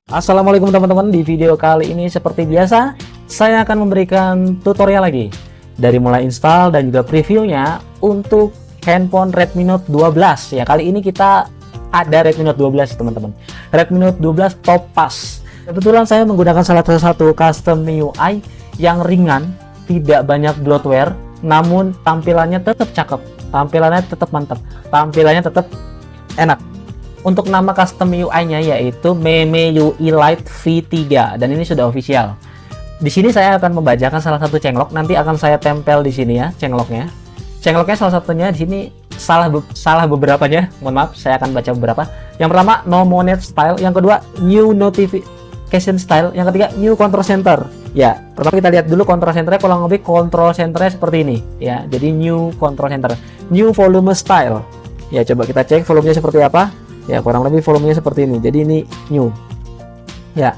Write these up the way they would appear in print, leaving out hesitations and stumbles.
Assalamualaikum teman-teman, di video kali ini seperti biasa saya akan memberikan tutorial lagi dari mulai install dan juga previewnya untuk handphone Redmi Note 12 ya. Kali ini kita ada Redmi Note 12 teman-teman, Redmi Note 12 Topaz. Kebetulan saya menggunakan salah satu custom MIUI yang ringan, tidak banyak bloatware, namun tampilannya tetap cakep, tampilannya tetap mantap, tampilannya tetap enak. Untuk nama custom MIUI-nya yaitu MemeUI Lite V3 dan ini sudah official. Di sini saya akan membacakan salah satu cenglok, nanti akan saya tempel di sini ya cengloknya. Cengloknya salah satunya di sini salah beberapanya, mohon maaf, saya akan baca beberapa. Yang pertama no monet style, yang kedua new notification style, yang ketiga new control center. Ya, pertama kita lihat dulu control centernya, kurang lebih control centernya seperti ini ya. Jadi new control center, new volume style. Ya, coba kita cek volumenya seperti apa. Ya, kurang lebih volumenya seperti ini. Jadi ini new. Ya.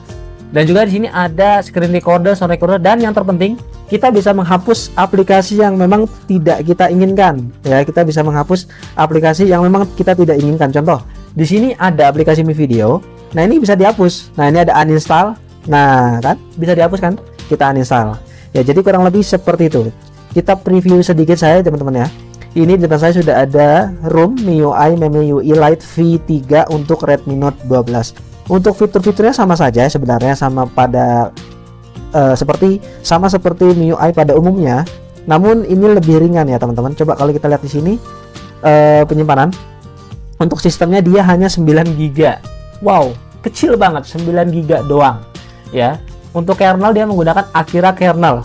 Dan juga di sini ada screen recorder, sound recorder, dan yang terpenting kita bisa menghapus aplikasi yang memang tidak kita inginkan. Ya, kita bisa menghapus aplikasi yang memang kita tidak inginkan. Contoh, di sini ada aplikasi Mi Video. Nah, ini bisa dihapus. Nah, ini ada uninstall. Nah, kan bisa dihapus kan? Kita uninstall. Ya, jadi kurang lebih seperti itu. Kita preview sedikit saya teman-teman ya. Ini di depan saya sudah ada ROM MIUI MemeUI Lite V3 untuk Redmi Note 12. Untuk fitur-fiturnya sama saja sebenarnya, sama seperti MIUI pada umumnya. Namun ini lebih ringan ya teman-teman. Coba kalau kita lihat di sini penyimpanan. Untuk sistemnya dia hanya 9 GB. Wow, kecil banget, 9 GB doang. Ya. Untuk kernel dia menggunakan Akira kernel.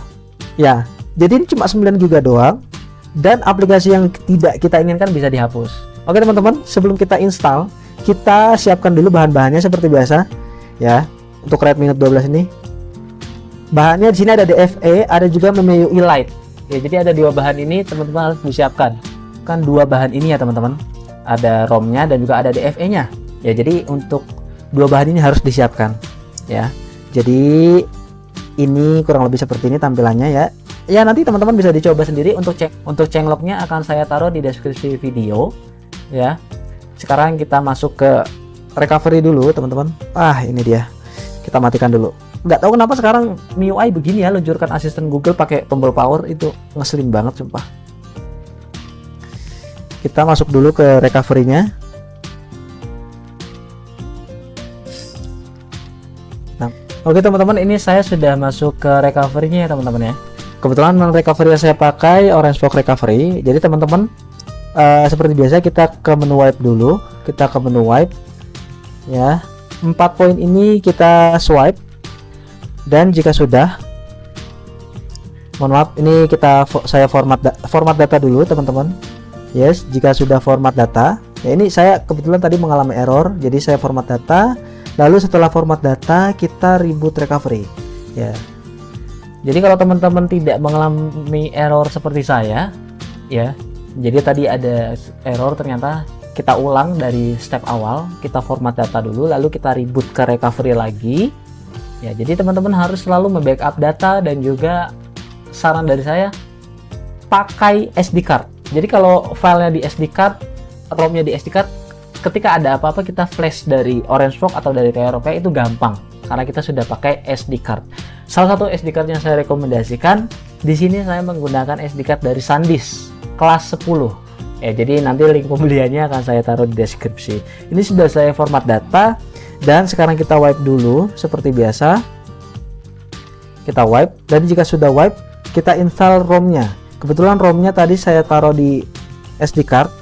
Ya. Jadi ini cuma 9 GB doang. Dan aplikasi yang tidak kita inginkan bisa dihapus. Oke teman-teman, sebelum kita install, kita siapkan dulu bahan-bahannya seperti biasa ya. Untuk Redmi Note 12 ini bahannya di sini ada DFE, ada juga MemeUI Lite ya. Jadi ada dua bahan ini teman-teman harus disiapkan. Kan dua bahan ini ya teman-teman, ada ROM-nya dan juga ada DFE-nya ya. Jadi untuk dua bahan ini harus disiapkan ya. Jadi ini kurang lebih seperti ini tampilannya ya. Ya, nanti teman-teman bisa dicoba sendiri. Untuk cengloknya akan saya taruh di deskripsi video ya. Sekarang kita masuk ke recovery dulu teman-teman. Ini dia, kita matikan dulu. Nggak tahu kenapa sekarang MIUI begini ya, luncurkan asisten Google pakai tombol power, itu ngeselin banget sumpah. Kita masuk dulu ke recovery-nya. Nah, oke teman-teman, ini saya sudah masuk ke recovery-nya ya teman-teman ya. Kebetulan recovery yang saya pakai Orange Box Recovery. Jadi teman-teman seperti biasa kita ke menu wipe dulu. Kita ke menu wipe ya. 4 poin ini kita swipe. Dan jika sudah, mohon maaf, ini saya format data dulu teman-teman. Yes, jika sudah format data ya, ini saya kebetulan tadi mengalami error, jadi saya format data. Lalu setelah format data kita reboot recovery ya. Jadi kalau teman-teman tidak mengalami error seperti saya ya, jadi tadi ada error, ternyata kita ulang dari step awal, kita format data dulu, lalu kita reboot ke recovery lagi ya. Jadi teman-teman harus selalu membackup data, dan juga saran dari saya pakai SD card. Jadi kalau filenya di SD card, ROM-nya di SD card, ketika ada apa-apa kita flash dari Orange Box atau dari Eropa itu gampang karena kita sudah pakai SD card. Salah satu SD card yang saya rekomendasikan di sini, saya menggunakan SD card dari SanDisk kelas 10 ya. Jadi nanti link pembeliannya akan saya taruh di deskripsi. Ini sudah saya format data, dan sekarang kita wipe dulu seperti biasa. Kita wipe, dan jika sudah wipe kita install ROM-nya. Kebetulan ROM-nya tadi saya taruh di SD card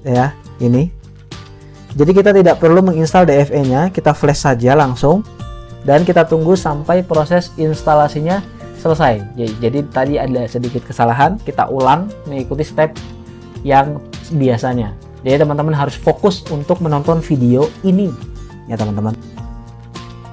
ya, ini. Jadi kita tidak perlu menginstal DFE-nya, kita flash saja langsung, dan kita tunggu sampai proses instalasinya selesai. Jadi tadi ada sedikit kesalahan, kita ulang mengikuti step yang biasanya. Jadi teman-teman harus fokus untuk menonton video ini ya teman-teman.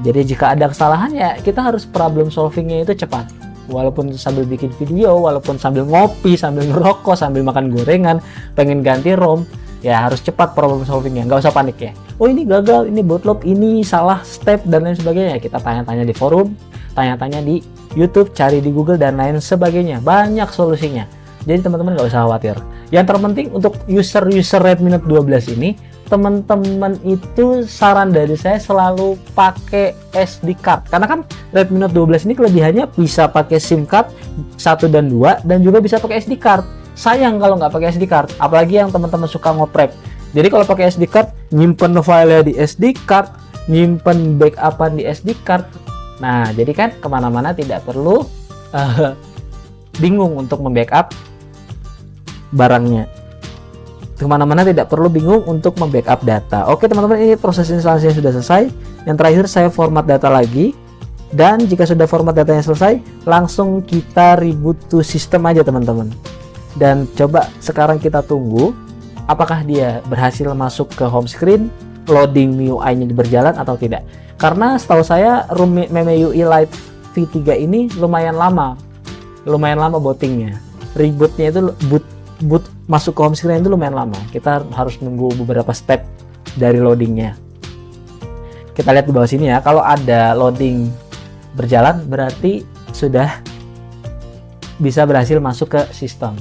Jadi jika ada kesalahan ya kita harus problem solvingnya itu cepat. Walaupun sambil bikin video, walaupun sambil ngopi, sambil ngerokok, sambil makan gorengan, pengen ganti ROM, ya harus cepat problem solvingnya, nggak usah panik ya. Oh ini gagal, ini bootload, ini salah step dan lain sebagainya. Kita tanya-tanya di forum, tanya-tanya di YouTube, cari di Google dan lain sebagainya. Banyak solusinya. Jadi teman-teman nggak usah khawatir. Yang terpenting untuk user Redmi Note 12 ini, teman-teman itu saran dari saya selalu pakai SD card, karena kan Redmi Note 12 ini kelebihannya bisa pakai SIM card 1 dan 2 dan juga bisa pakai SD card. Sayang kalau nggak pakai SD card, apalagi yang teman-teman suka ngoprek. Jadi kalau pakai SD card, nyimpen filenya di SD card, nyimpen backupan di SD card. Nah, jadi kan kemana-mana tidak perlu bingung untuk membackup barangnya. Kemana-mana tidak perlu bingung untuk membackup data. Oke teman-teman, ini proses instalasinya sudah selesai. Yang terakhir saya format data lagi. Dan jika sudah format datanya selesai, langsung kita reboot to system aja teman-teman. Dan coba sekarang kita tunggu apakah dia berhasil masuk ke home screen, loading MIUI-nya berjalan atau tidak. Karena setahu saya MIUI Lite V3 ini lumayan lama bootingnya. Rebootnya itu boot masuk ke home screen itu lumayan lama. Kita harus nunggu beberapa step dari loadingnya. Kita lihat di bawah sini ya, kalau ada loading berjalan berarti sudah bisa berhasil masuk ke sistem.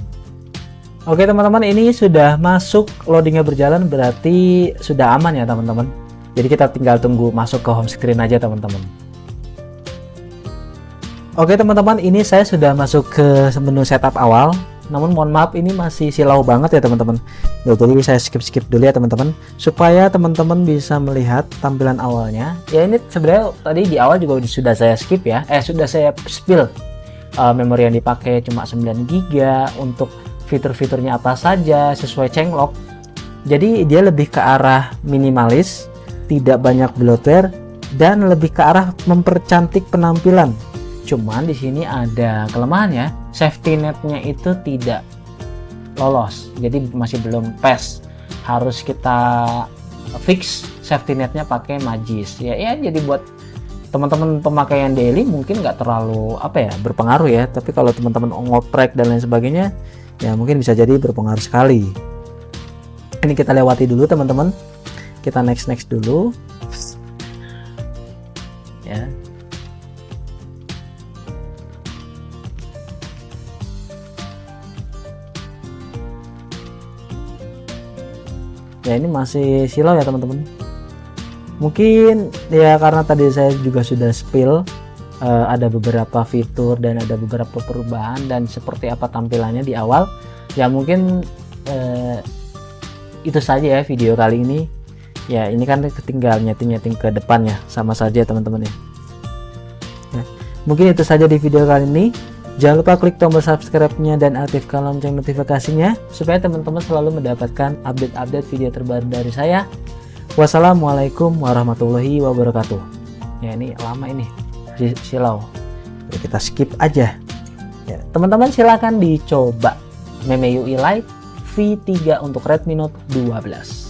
Oke teman-teman, ini sudah masuk, loadingnya berjalan, berarti sudah aman ya teman-teman. Jadi kita tinggal tunggu masuk ke home screen aja teman-teman. Oke teman-teman, ini saya sudah masuk ke menu setup awal. Namun mohon maaf, ini masih silau banget ya teman-teman. Jadi saya skip dulu ya teman-teman, supaya teman-teman bisa melihat tampilan awalnya. Ya ini sebenarnya tadi di awal juga sudah saya skip ya, sudah saya spill. Memori yang dipakai cuma 9 GB, untuk fitur-fiturnya apa saja sesuai changelog. Jadi dia lebih ke arah minimalis, tidak banyak bloatware, dan lebih ke arah mempercantik penampilan. Cuman di sini ada kelemahannya, safety netnya itu tidak lolos, jadi masih belum pas. Harus kita fix safety netnya pakai Magis. Ya jadi buat teman-teman pemakaian daily mungkin nggak terlalu berpengaruh ya. Tapi kalau teman-teman ngoprek dan lain sebagainya, ya mungkin bisa jadi berpengaruh sekali. Ini kita lewati dulu teman-teman. Kita next dulu. Ya. Ya ini masih silau ya teman-teman. Mungkin ya karena tadi saya juga sudah spill ada beberapa fitur dan ada beberapa perubahan dan seperti apa tampilannya di awal. Ya mungkin itu saja ya video kali ini. Ya ini kan tinggal nyeting ke depannya, sama saja teman-teman ya. Mungkin itu saja di video kali ini. Jangan lupa klik tombol subscribe-nya dan aktifkan lonceng notifikasinya supaya teman-teman selalu mendapatkan update-update video terbaru dari saya. Wassalamualaikum warahmatullahi wabarakatuh. Ya ini lama ini silau. Ya, kita skip aja. Ya, teman-teman silakan dicoba MIUI Lite V3 untuk Redmi Note 12.